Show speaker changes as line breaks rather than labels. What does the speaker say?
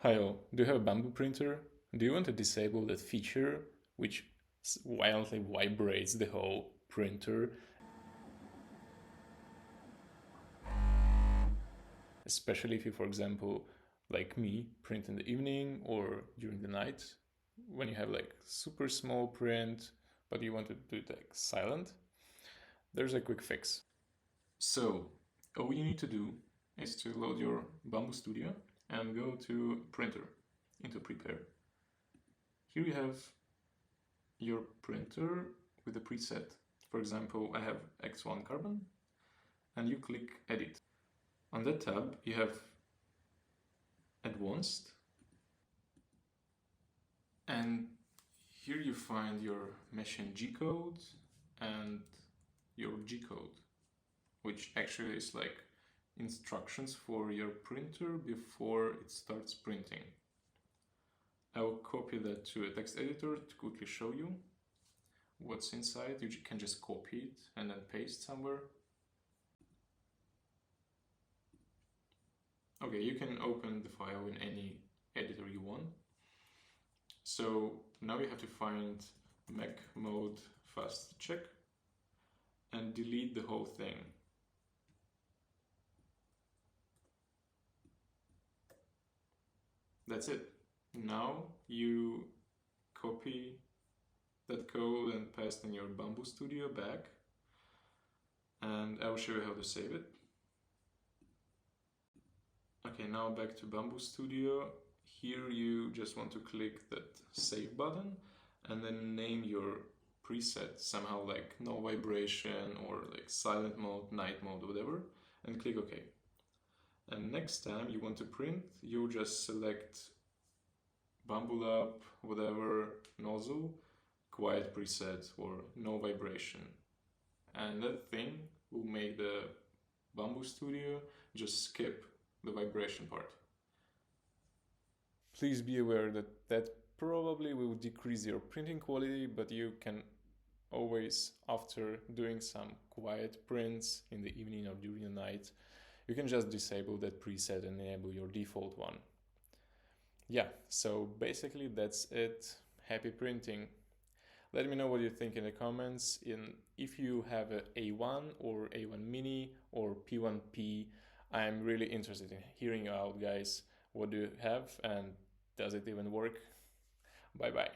Hi all, do you have a Bambu printer? Do you want to disable that feature which violently vibrates the whole printer, especially if you, for example, like me, print in the evening or during the night, when you have like super small print, but you want to do it like silent? There's a quick fix. So, all you need to do is to load your Bambu Studio and go to Printer, into Prepare. Here you have your printer with a preset. For example, I have X1 carbon, and you click Edit. On that tab, you have Advanced, and here you find your machine G code and your G code, which actually is like instructions for your printer before it starts printing. I will copy that to a text editor to quickly show you what's inside. You can just copy it and then paste somewhere. Okay, you can open the file in any editor you want. So now you have to find Mac mode fast check and delete the whole thing. That's it. Now you copy that code and paste in your Bambu Studio back, and I'll show you how to save it. Okay, now back to Bambu Studio. Here you just want to click that save button and then name your preset somehow, like no vibration or like silent mode, night mode, whatever, and click OK. And next time you want to print, you just select Bambu Lab, whatever, nozzle, quiet preset or no vibration. And that thing will make the Bambu Studio just skip the vibration part. Please be aware that that probably will decrease your printing quality, but you can always, after doing some quiet prints in the evening or during the night, you can just disable that preset and enable your default one. Yeah, so basically that's it. Happy printing. Let me know what you think in the comments. If you have a A1 or A1 Mini or P1P, I'm really interested in hearing you out, guys. What do you have and does it even work? Bye bye.